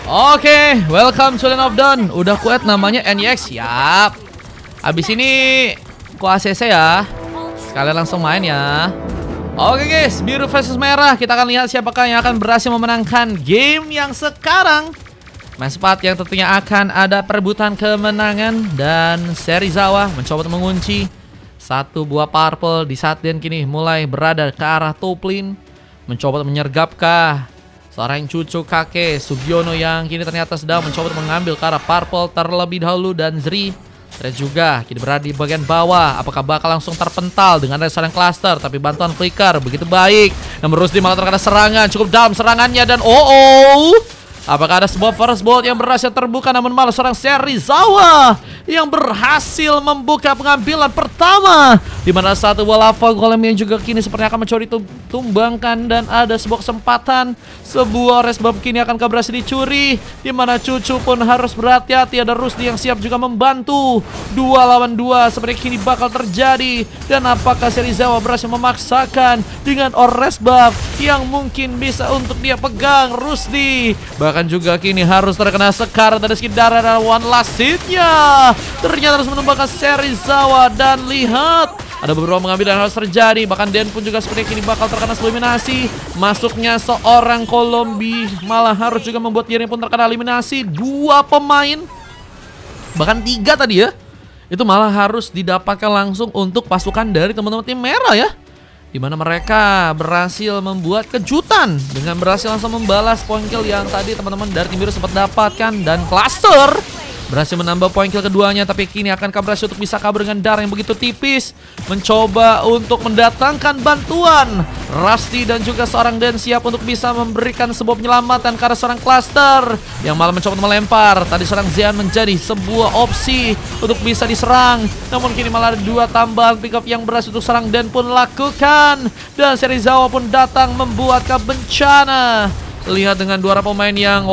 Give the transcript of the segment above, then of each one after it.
Oke, welcome to Land of Dawn. Udah kuat namanya NEX, siap. Abis ini ku ACC ya. Sekalian langsung main ya. Oke guys, biru versus merah. Kita akan lihat siapakah yang akan berhasil memenangkan game yang sekarang. Match 4 yang tentunya akan ada perebutan kemenangan. Dan Serizawa mencoba untuk mengunci satu buah purple di saat Dan kini mulai berada ke arah top lane. Mencoba untuk menyergapkah seorang cucu kakek Sugiono yang kini ternyata sedang mencoba untuk mengambil ke arah purple terlebih dahulu. Dan Zri juga kini berada di bagian bawah. Apakah bakal langsung terpental dengan ada seorang cluster, tapi bantuan flicker begitu baik. Namun Rusdi malah terkena serangan, cukup dalam serangannya. Dan apakah ada sebuah first blood yang berhasil terbuka, namun malah seorang Serizawa yang berhasil membuka pengambilan pertama, di mana satu bola lava golem yang juga kini sepertinya akan mencoba ditumbangkan. Dan ada sebuah kesempatan, sebuah res buff kini akan berhasil dicuri, di mana Cucu pun harus berhati-hati. Ada Rusdi yang siap juga membantu. 2 lawan 2 seperti kini bakal terjadi. Dan apakah Serizawa berhasil memaksakan dengan res buff yang mungkin bisa untuk dia pegang Rusdi. Bahkan juga kini harus terkena sekarat dari sekitar ada one last hit-nya. Ternyata harus menumbangkan Serizawa. Dan lihat, ada beberapa pengambilan yang harus terjadi. Bahkan Den pun juga seperti kini bakal terkena eliminasi. Masuknya seorang Kolombi malah harus juga membuat dia pun terkena eliminasi. 2 pemain, bahkan 3 tadi ya, itu malah harus didapatkan langsung untuk pasukan dari teman-teman tim merah ya. Dimana mereka berhasil membuat kejutan dengan berhasil langsung membalas poin kill yang tadi teman-teman dari tim biru sempat dapatkan. Dan Cluster berhasil menambah poin kill keduanya, tapi kini akan berhasil untuk bisa kabur dengan darah yang begitu tipis. Mencoba untuk mendatangkan bantuan. Rusty dan juga seorang Den siap untuk bisa memberikan sebuah penyelamatan karena seorang Cluster yang malah mencoba melempar. Tadi seorang Zean menjadi sebuah opsi untuk bisa diserang, namun kini malah ada 2 tambahan pick up yang berhasil untuk serang Den pun lakukan. Dan Serizawa pun datang membuat bencana. Lihat dengan 2 pemain yang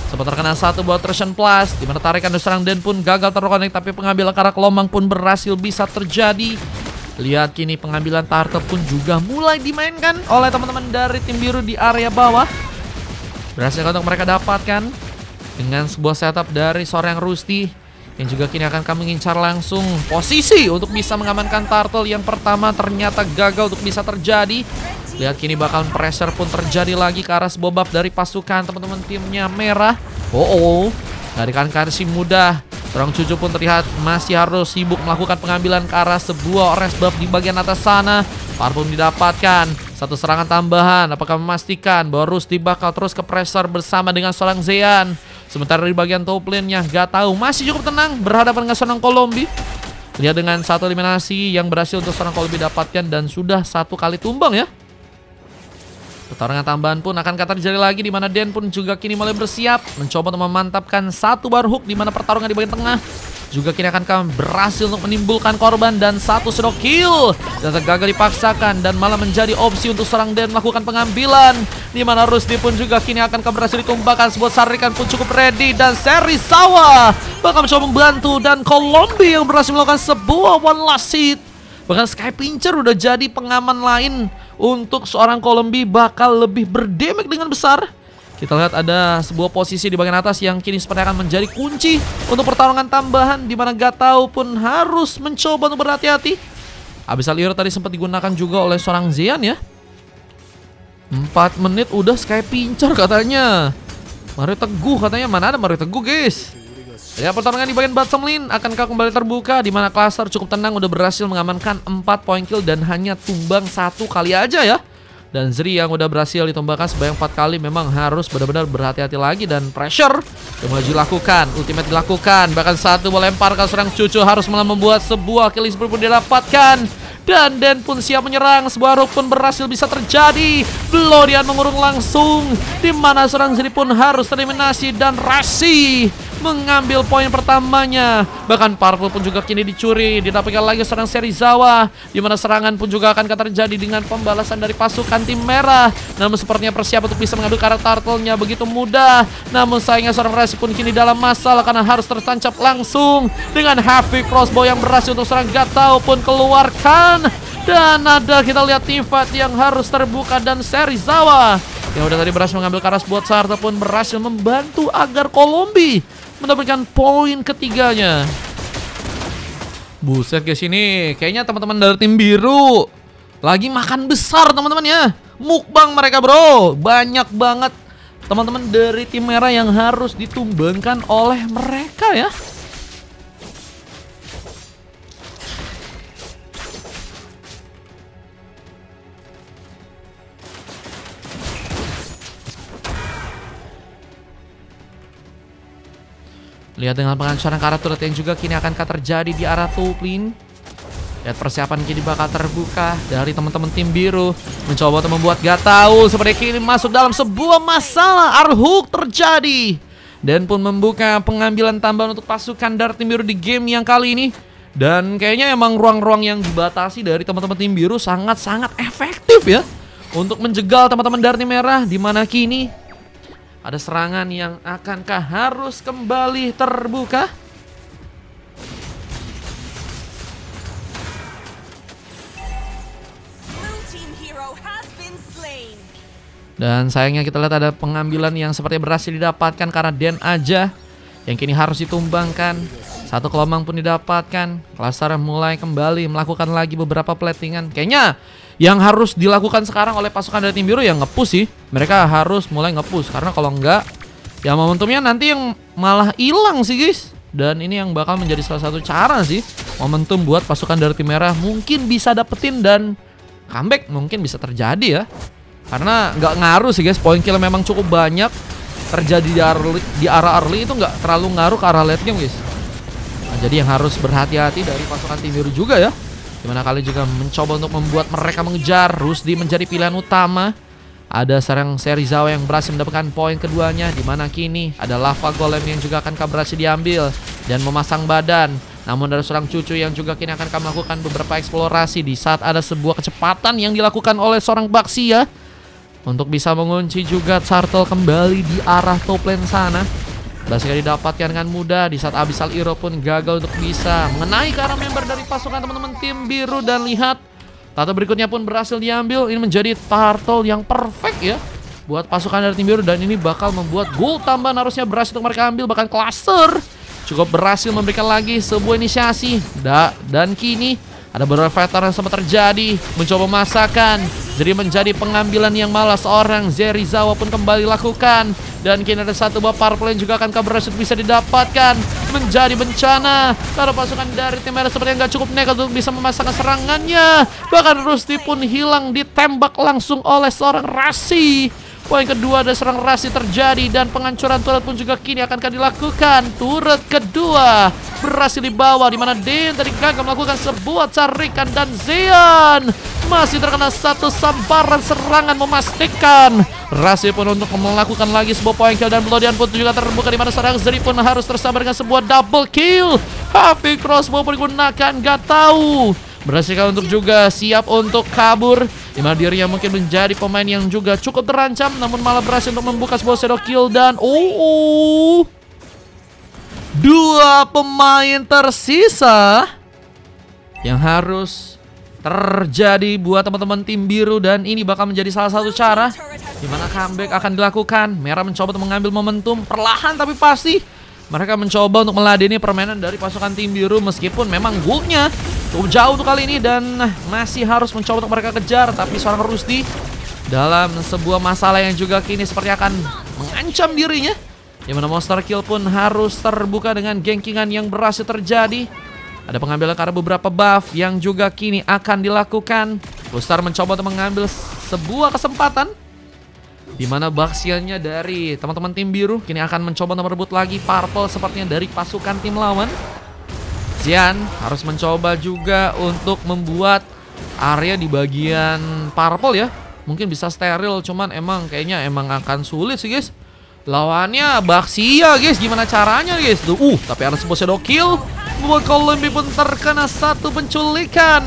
sempat terkena satu buat Russian Plus, dimana tarikan dari serang Den pun gagal terkonek, tapi pengambilan ke arah Kelomang pun berhasil bisa terjadi. Lihat kini pengambilan turtle pun juga mulai dimainkan oleh teman-teman dari tim biru di area bawah. Berhasil untuk mereka dapatkan dengan sebuah setup dari seorang Rusty yang juga kini akan kami mengincar langsung posisi untuk bisa mengamankan turtle. Yang pertama ternyata gagal untuk bisa terjadi. Lihat kini bakal pressure pun terjadi lagi ke arah sebuah buff dari pasukan teman-teman timnya merah. Dari kanan si mudah. Seorang Cucu pun terlihat masih harus sibuk melakukan pengambilan ke arah sebuah res buff di bagian atas sana. Purple didapatkan. Satu serangan tambahan. Apakah memastikan bahwa Rusdi bakal terus ke pressure bersama dengan seorang Zean. Sementara di bagian top lane-nya gak tahu, masih cukup tenang berhadapan dengan seorang Kolombi. Lihat dengan satu eliminasi yang berhasil untuk seorang Kolombi dapatkan, dan sudah 1 kali tumbang ya. Pertarungan tambahan pun akan terjadi lagi, di mana Den pun juga kini mulai bersiap mencoba untuk memantapkan satu bar hook, di mana pertarungan di bagian tengah juga kini akan berhasil untuk menimbulkan korban dan 1 shadow kill. Dan gagal dipaksakan dan malah menjadi opsi untuk serang Den melakukan pengambilan, di mana Rusdi pun juga kini akan berhasil ditumbangkan. Sebuah sarikan pun cukup ready dan Serizawa bakal mencoba membantu, dan Kolombi yang berhasil melakukan sebuah one last hit. Bahkan Sky Pincher udah jadi pengaman lain untuk seorang Kolombi, bakal lebih berdamage dengan besar. Kita lihat ada sebuah posisi di bagian atas yang kini sepertinya akan menjadi kunci untuk pertarungan tambahan, di mana Gatau pun harus mencoba untuk berhati-hati. Habis Alior tadi sempat digunakan juga oleh seorang Zean ya. 4 menit udah Sky Pincher katanya. Mario Teguh katanya, mana ada Mario Teguh guys. Ya, pertarungan di bagian bottom lane akankah kembali terbuka, di mana Cluster cukup tenang udah berhasil mengamankan 4 poin kill dan hanya tumbang 1 kali aja ya. Dan Zri yang udah berhasil ditumbangkan sebanyak 4 kali memang harus benar-benar berhati-hati lagi. Dan pressure yang mulai dilakukan, ultimate dilakukan, bahkan satu melempar ke serang Cucu harus malah membuat sebuah kill pun didapatkan. Dan Den pun siap menyerang, sebuah hook pun berhasil bisa terjadi. Blodian mengurung langsung, di mana serang Zri pun harus tereliminasi, dan Rasi mengambil poin pertamanya. Bahkan Purple pun juga kini dicuri, didapatkan lagi serang Serizawa, di mana serangan pun juga akan terjadi dengan pembalasan dari pasukan tim merah. Namun sepertinya persiapan untuk bisa mengambil karet turtle-nya begitu mudah. Namun sayangnya seorang Rasi pun kini dalam masalah karena harus tertancap langsung dengan heavy crossbow yang berhasil untuk serang Gatau pun keluarkan. Dan ada kita lihat team fight yang harus terbuka, dan Serizawa yang udah tadi berhasil mengambil karas buat Sartel pun berhasil membantu agar Kolombi mendapatkan poin ketiganya. Buset guys, ini kayaknya teman-teman dari tim biru lagi makan besar teman-teman ya. Mukbang mereka bro. Banyak banget teman-teman dari tim merah yang harus ditumbangkan oleh mereka ya. Lihat dengan penghancuran karat turret yang juga kini akan terjadi di arah top lane. Lihat persiapan kini bakal terbuka dari teman-teman tim biru. Mencoba untuk membuat gak tahu seperti kini masuk dalam sebuah masalah. Arhuk terjadi. Dan pun membuka pengambilan tambahan untuk pasukan dari tim biru di game yang kali ini. Dan kayaknya emang ruang-ruang yang dibatasi dari teman-teman tim biru sangat-sangat efektif ya. Untuk menjegal teman-teman dari tim merah. Dimana kini ada serangan yang akankah harus kembali terbuka? Dan sayangnya kita lihat ada pengambilan yang seperti berhasil didapatkan karena Den aja yang kini harus ditumbangkan. Satu kelomang pun didapatkan. Cluster mulai kembali melakukan lagi beberapa platingan. Kayaknya yang harus dilakukan sekarang oleh pasukan dari tim biru yang nge-push sih. Mereka harus mulai nge-push karena kalau enggak ya momentumnya nanti yang malah hilang sih guys. Dan ini yang bakal menjadi salah satu cara sih momentum buat pasukan dari tim merah mungkin bisa dapetin dan comeback mungkin bisa terjadi ya. Karena nggak ngaruh sih guys, poin kill memang cukup banyak terjadi di arah early itu nggak terlalu ngaruh ke arah late game guys. Nah, jadi yang harus berhati-hati dari pasukan tim biru juga ya. Dimana kali juga mencoba untuk membuat mereka mengejar. Rusdi menjadi pilihan utama. Ada serang Serizawa yang berhasil mendapatkan poin keduanya. Dimana kini ada lava golem yang juga akan berhasil diambil dan memasang badan. Namun dari seorang cucu yang juga kini akan melakukan beberapa eksplorasi di saat ada sebuah kecepatan yang dilakukan oleh seorang Baxia untuk bisa mengunci juga Sartel kembali di arah top lane sana. Berhasil didapatkan dengan mudah di saat Abyssal Hero pun gagal untuk bisa mengenai ke arah member dari pasukan teman-teman tim biru. Dan lihat tato berikutnya pun berhasil diambil. Ini menjadi turtle yang perfect ya buat pasukan dari tim biru. Dan ini bakal membuat gold tambahan harusnya berhasil untuk mereka ambil. Bahkan cluster cukup berhasil memberikan lagi sebuah inisiasi. Dan kini ada beberapa fighter yang sempat terjadi mencoba masakan. Jadi menjadi pengambilan yang malah seorang Serizawa pun kembali lakukan. Dan kini ada satu buah purple yang juga akan berhasil bisa didapatkan. Menjadi bencana karena pasukan dari tim merah sepertinya nggak cukup nekat untuk bisa memasangkan serangannya. Bahkan Rusdi pun hilang ditembak langsung oleh seorang Rasi. Poin kedua ada serang Rasi terjadi dan penghancuran turret pun juga kini akan dilakukan. Turret kedua berhasil dibawa di mana Den tadi gagal melakukan sebuah carikan dan Zean masih terkena satu sambaran serangan memastikan Rasi pun untuk melakukan lagi sebuah poin kill dan Bloodian pun juga terbuka di mana serang Zeri pun harus tersabar dengan sebuah double kill. Happy crossbow pun digunakan, gak tahu berhasilkan untuk juga siap untuk kabur. Dimana dirinya mungkin menjadi pemain yang juga cukup terancam, namun malah berhasil untuk membuka sebuah shadow kill. Dan dua pemain tersisa yang harus terjadi buat teman-teman tim biru. Dan ini bakal menjadi salah satu cara dimana comeback akan dilakukan. Merah mencoba untuk mengambil momentum perlahan tapi pasti. Mereka mencoba untuk meladeni permainan dari pasukan tim biru meskipun memang goldnya cukup jauh untuk kali ini dan masih harus mencoba untuk mereka kejar. Tapi seorang Rusdi dalam sebuah masalah yang juga kini seperti akan mengancam dirinya, dimana monster kill pun harus terbuka dengan gengkingan yang berhasil terjadi. Ada pengambilan karena beberapa buff yang juga kini akan dilakukan. Lustar mencoba untuk mengambil sebuah kesempatan dimana baksiannya dari teman-teman tim biru kini akan mencoba untuk merebut lagi purple sepertinya dari pasukan tim lawan. Zian harus mencoba juga untuk membuat area di bagian purple ya. Mungkin bisa steril, cuman kayaknya akan sulit sih guys. Lawannya Baxia guys, gimana caranya guys? Tapi ada sebuah shadow kill. Buat Kolombi pun terkena satu penculikan.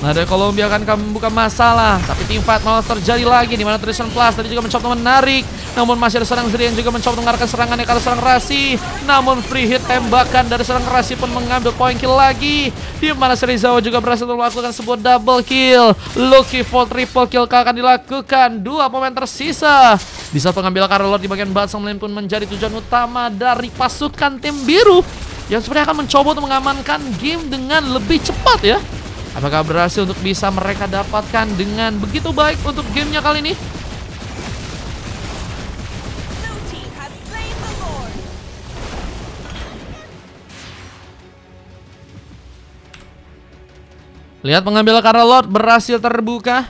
Nah, dari Colombia akan membuka masalah, tapi team fight malah terjadi lagi di mana Tristan Plus tadi juga mencoba menarik, namun masih ada seorang Zeri yang juga mencoba mengarahkan serangannya ke arah serang Rasi. Namun free hit tembakan dari serang Rasi pun mengambil poin kill lagi, di mana Serizawa juga berhasil melakukan sebuah double kill. Lucky for triple kill akan dilakukan. 2 pemain tersisa. Di saat pengambil Carlord di bagian Batang Lane pun menjadi tujuan utama dari pasukan tim biru yang sebenarnya akan mencoba untuk mengamankan game dengan lebih cepat ya. Apakah berhasil untuk bisa mereka dapatkan dengan begitu baik untuk gamenya kali ini? Lihat pengambil Carlord berhasil terbuka.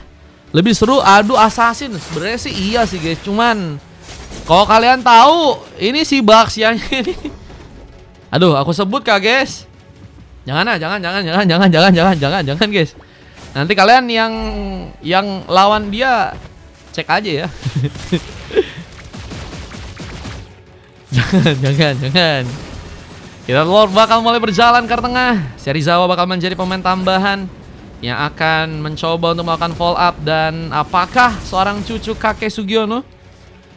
Lebih seru adu assassin. Sebenarnya sih iya sih guys. Cuman kalau kalian tahu ini si Baxia ini. Aduh, aku sebut kah guys? Jangan guys. Nanti kalian yang lawan dia cek aja ya. jangan. Kita Lord bakal mulai berjalan ke tengah. Serizawa bakal menjadi pemain tambahan yang akan mencoba untuk melakukan follow up, dan apakah seorang cucu kakek Sugiono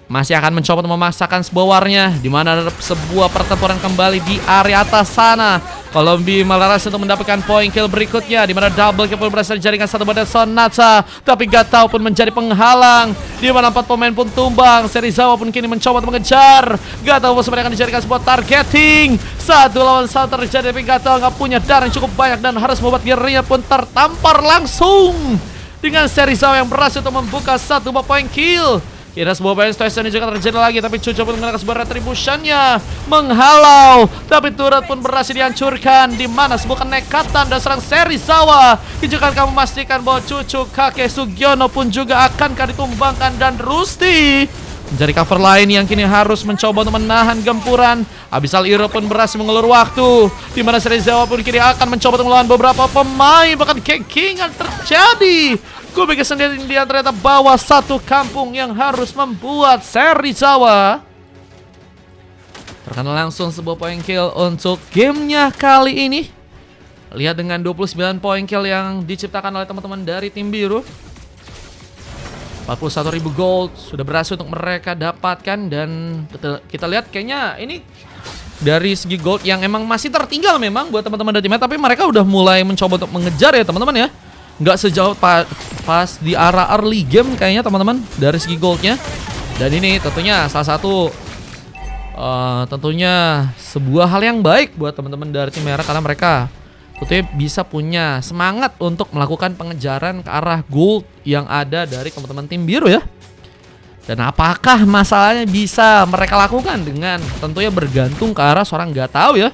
masih akan mencoba untuk memaksakan sebuah warnya, di mana ada sebuah pertempuran kembali di area atas sana. Colombia malah berhasil untuk mendapatkan poin kill berikutnya, di mana double kill pun berhasil jaringan satu pada Sonata, tapi Gatau pun menjadi penghalang, di mana 4 pemain pun tumbang. Serizawa pun kini mencoba untuk mengejar Gatau, sebenarnya akan dijadikan sebuah targeting 1 lawan 1 terjadi, tapi Gatau nggak punya darah yang cukup banyak dan harus membuat dirinya pun tertampar langsung, dengan Serizawa yang berhasil untuk membuka 1 poin kill. Kira sebuah balance test ini juga terjadi lagi, tapi Cuco pun menggunakan sebuah retribution-nya menghalau, tapi turret pun berhasil dihancurkan, di mana sebuah kenekatan dan serang Serizawa juga akan memastikan bahwa cucu kakek Sugiono pun juga akan ditumbangkan, dan Rusty menjadi cover lain yang kini harus mencoba untuk menahan gempuran. Abyssal Hero pun berhasil mengulur waktu, di mana Serizawa pun kini akan mencoba untuk melawan beberapa pemain, bahkan kekingan terjadi. Kubik sendiri dia ternyata bawa 1 kampung yang harus membuat Serizawa terkena langsung sebuah poin kill untuk gamenya kali ini. Lihat dengan 29 poin kill yang diciptakan oleh teman-teman dari tim biru. 41.000 gold sudah berhasil untuk mereka dapatkan, dan kita lihat kayaknya ini dari segi gold yang emang masih tertinggal memang buat teman-teman dari timnya, tapi mereka udah mulai mencoba untuk mengejar ya teman-teman ya. Nggak sejauh pas di arah early game kayaknya teman-teman dari segi goldnya. Dan ini tentunya salah satu tentunya sebuah hal yang baik buat teman-teman dari tim merah, karena mereka tentunya bisa punya semangat untuk melakukan pengejaran ke arah gold yang ada dari teman-teman tim biru ya. Dan apakah masalahnya bisa mereka lakukan dengan tentunya bergantung ke arah seorang nggak tahu ya,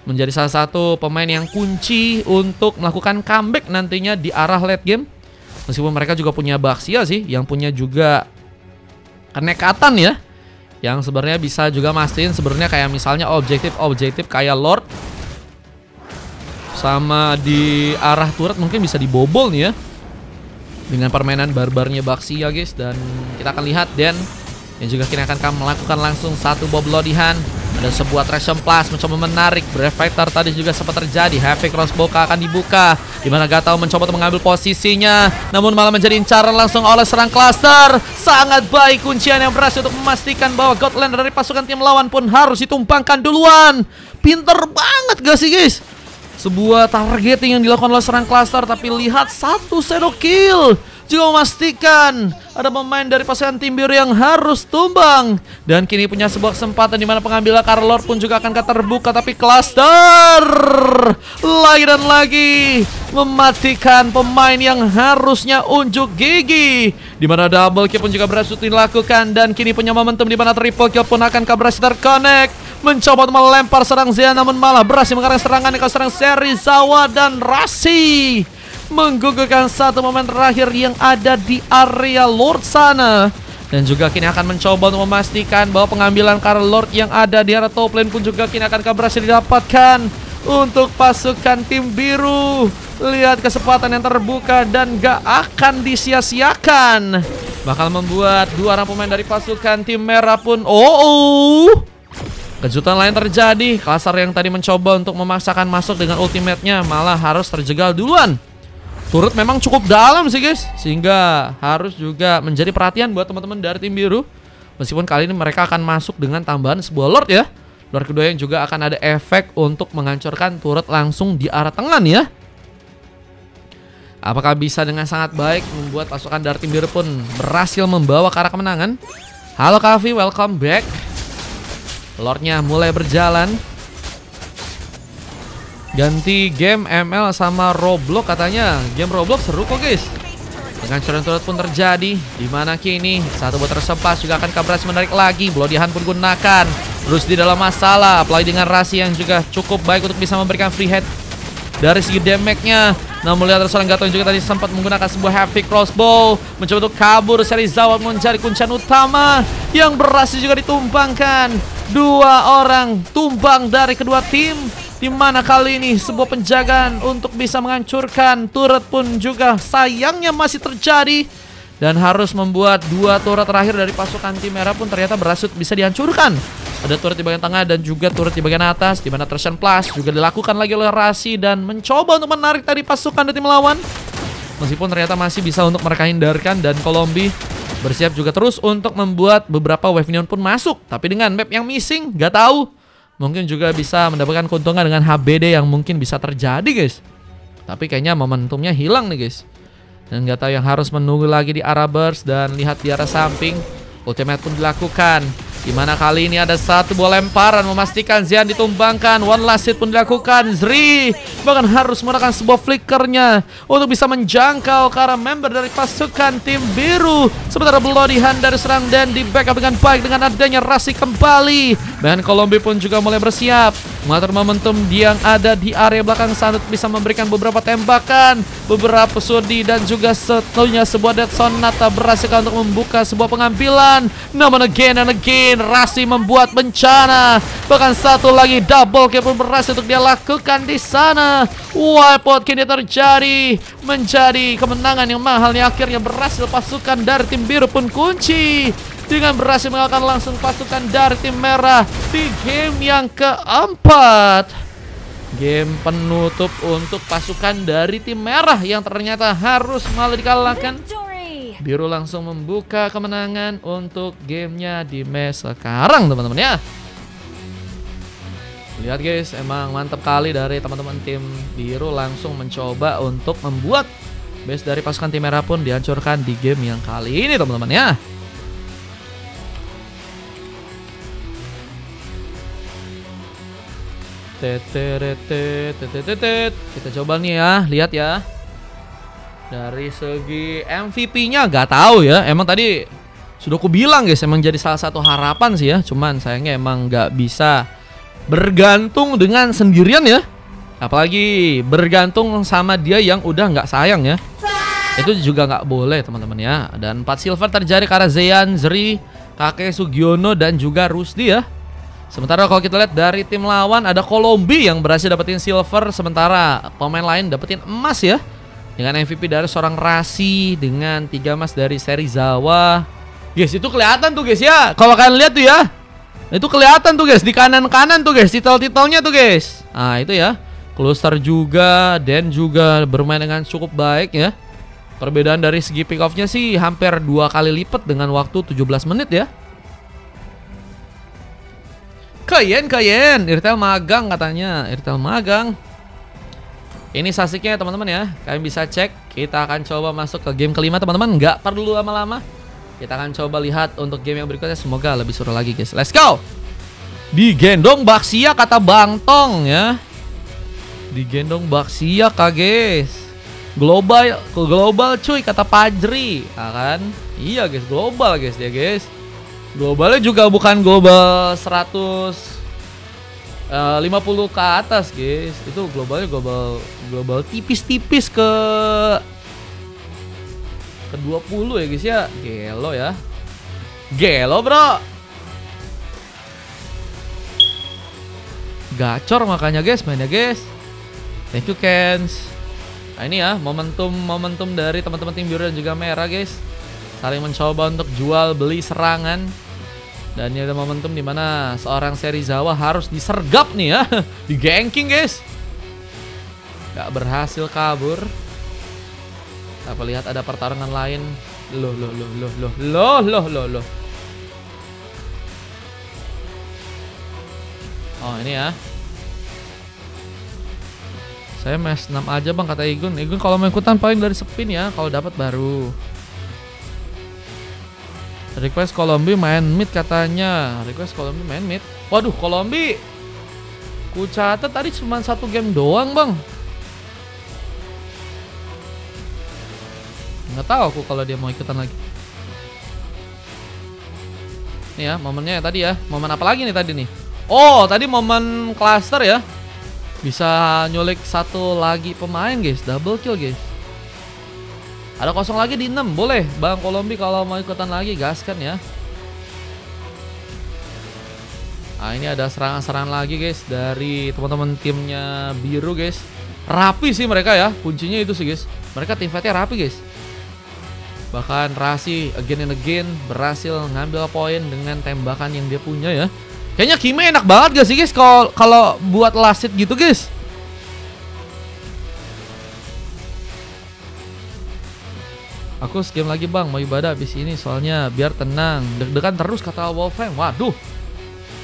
menjadi salah satu pemain yang kunci untuk melakukan comeback nantinya di arah late game. Meskipun mereka juga punya Baxia sih, yang punya juga kenekatan ya, yang sebenarnya bisa juga mastiin sebenarnya kayak misalnya objektif kayak Lord, sama di arah turret mungkin bisa dibobol nih ya dengan permainan barbarnya Baxia guys. Dan kita akan lihat Den yang juga kini akan melakukan langsung 1 bob lodihan. Ada sebuah Tristan Plus mencoba menarik, Brave Fighter tadi juga sempat terjadi. Heavy Crossbow akan dibuka, dimana Gatau mencoba untuk mengambil posisinya, namun malah menjadi incaran langsung oleh serang cluster. Sangat baik kuncian yang berhasil untuk memastikan bahwa Godland dari pasukan tim lawan pun harus ditumpangkan duluan. Pinter banget gak sih guys? Sebuah targeting yang dilakukan oleh serang cluster, tapi lihat 1 shadow kill juga memastikan ada pemain dari pasukan tim biru yang harus tumbang. Dan kini punya sebuah kesempatan di mana pengambilan Carlord pun juga akan terbuka, tapi cluster lagi dan lagi mematikan pemain yang harusnya unjuk gigi, di mana double kill pun juga berhasil dilakukan. Dan kini punya momentum di mana triple kill pun akan berhasil terconnect, mencoba untuk melempar serang Zia, namun malah berhasil mengarahkan serangan ke serang Serizawa, dan Rasi menggugurkan 1 momen terakhir yang ada di area Lord sana. Dan juga kini akan mencoba untuk memastikan bahwa pengambilan Carlord yang ada di area top lane pun juga kini akan berhasil didapatkan untuk pasukan tim biru. Lihat kesempatan yang terbuka dan gak akan disia-siakan, bakal membuat 2 orang pemain dari pasukan tim merah pun kejutan lain terjadi. Klasar yang tadi mencoba untuk memaksakan masuk dengan ultimate-nya malah harus terjegal duluan turret memang cukup dalam sih guys, sehingga harus juga menjadi perhatian buat teman-teman dari tim biru. Meskipun kali ini mereka akan masuk dengan tambahan sebuah Lord ya. Lord kedua yang juga akan ada efek untuk menghancurkan turret langsung di arah tengah nih ya. Apakah bisa dengan sangat baik membuat pasukan dari tim biru pun berhasil membawa ke arah kemenangan. Halo Kavi, welcome back. Lordnya mulai berjalan. Ganti game ML sama Roblox katanya. Game Roblox seru kok guys. Penghancuran turret pun terjadi. Dimana kini satu bot tersepas juga akan berhasil menarik lagi. Bloody Hand pun gunakan. Terus di dalam masalah. Apalagi dengan Rasi yang juga cukup baik untuk bisa memberikan free hit dari segi damage-nya. Namun melihat seorang Gato yang juga tadi sempat menggunakan sebuah heavy crossbow, mencoba untuk kabur. Serizawa mencari kuncian utama yang berhasil juga ditumbangkan. Dua orang tumbang dari kedua tim. Dimana kali ini sebuah penjagaan untuk bisa menghancurkan turret pun juga sayangnya masih terjadi. Dan harus membuat dua turret terakhir dari pasukan tim merah pun ternyata berhasil bisa dihancurkan. Ada turret di bagian tengah dan juga turret di bagian atas. Dimana Tertian Plus juga dilakukan lagi oleh Rasi dan mencoba untuk menarik tadi pasukan dari tim lawan. Meskipun ternyata masih bisa untuk mereka hindarkan. Dan Colombi bersiap juga terus untuk membuat beberapa wave neon pun masuk. Tapi dengan map yang missing, gak tahu. Mungkin juga bisa mendapatkan keuntungan dengan HBD yang mungkin bisa terjadi guys. Tapi kayaknya momentumnya hilang nih guys. Dan gak tahu yang harus menunggu lagi di arah burst. Dan lihat di arah samping, ultimate pun dilakukan. Dimana kali ini ada satu buah lemparan memastikan Xian ditumbangkan. One last hit pun dilakukan. Zri bahkan harus menggunakan sebuah flickernya untuk bisa menjangkau ke arah member dari pasukan tim biru. Sementara Bloody Hand dari serang dan di backup dengan baik dengan adanya Rasi kembali. Dan Colombi pun juga mulai bersiap mengatur momentum yang ada di area belakang sana untuk bisa memberikan beberapa tembakan, beberapa sudi dan juga setelahnya sebuah Death Sonata berhasil untuk membuka sebuah pengambilan. Namun again and again Rasi membuat bencana. Bahkan satu lagi double kill pun berhasil untuk dia lakukan di sana. Wipeout kini terjadi, menjadi kemenangan yang mahal yang akhirnya berhasil pasukan dari tim biru pun kunci dengan berhasil mengalahkan langsung pasukan dari tim merah di game yang keempat. Game penutup untuk pasukan dari tim merah yang ternyata harus malah dikalahkan. Biru langsung membuka kemenangan untuk gamenya di match sekarang teman-teman ya. Lihat guys, emang mantap kali dari teman-teman tim biru langsung mencoba untuk membuat base dari pasukan tim merah pun dihancurkan di game yang kali ini teman-teman ya. Kita coba nih ya, lihat ya. Dari segi MVP-nya gak tahu ya. Emang tadi sudah aku bilang guys, emang jadi salah satu harapan sih ya. Cuman sayangnya emang gak bisa bergantung dengan sendirian ya. Apalagi bergantung sama dia yang udah gak sayang ya. Itu juga gak boleh teman-teman ya. Dan 4 silver terjadi karena Zeyan, Zri, Kakek Sugiono dan juga Rusdi ya. Sementara kalau kita lihat dari tim lawan ada Colombi yang berhasil dapetin silver. Sementara pemain lain dapetin emas ya. Dengan MVP dari seorang Rasi, dengan 3 emas dari Serizawa. Guys, itu kelihatan tuh guys ya. Kalau kalian lihat tuh ya, itu kelihatan tuh guys di kanan-kanan tuh guys, titel-titelnya tuh guys. Nah itu ya, Cluster juga, Dan juga bermain dengan cukup baik ya. Perbedaan dari segi pick off-nya sih hampir 2 kali lipat dengan waktu 17 menit ya. Kayen, Irtel magang katanya, Irtel magang. Ini sasiknya teman-teman ya, kalian bisa cek. Kita akan coba masuk ke game kelima teman-teman, nggak perlu lama-lama. Kita akan coba lihat untuk game yang berikutnya, semoga lebih seru lagi guys. Let's go. Digendong Baksia kata Bang Tong ya. Digendong Baksia kak guys. Global cuy kata Pajri, kan? Iya guys, global guys dia guys. Globalnya juga bukan global 50 ke atas guys. Itu globalnya global tipis-tipis ke 20 ya guys ya. Gelo ya. Gelo bro. Gacor makanya guys mainnya guys. Thank you Kens. Nah ini ya momentum dari teman-teman tim biru dan juga merah guys. Saling mencoba untuk jual beli serangan. Dan ini ada momentum dimana seorang Serizawa harus disergap nih ya. Di ganking guys. Gak berhasil kabur. Apa lihat ada pertarungan lain? Loh. Oh, ini ya. Saya match 6 aja bang, kata Igun. Igun kalau mau ikutan paling dari spin ya, kalau dapat baru. Request Kolombi main mid katanya. Request Kolombi main mid. Waduh, Kolombi. Ku catat tadi cuma 1 game doang bang. Nggak tahu aku kalau dia mau ikutan lagi. Nih ya, momennya tadi ya. Momen apa lagi nih tadi nih? Oh, tadi momen cluster ya. Bisa nyulik 1 lagi pemain guys, double kill guys. Ada kosong lagi di 6, boleh Bang Kolombi kalau mau ikutan lagi gaskan ya. Nah ini ada serangan-serangan lagi guys dari teman-teman timnya biru guys. Rapi sih mereka ya, kuncinya itu sih guys. Mereka tim fightnya rapi guys. Bahkan Rasi again and again berhasil ngambil poin dengan tembakan yang dia punya ya. Kayaknya Kime enak banget gak sih guys kalau buat last hit gitu guys. Aku game lagi bang, mau ibadah abis ini soalnya biar tenang. Deg-degan terus kata Wolfgang. Waduh,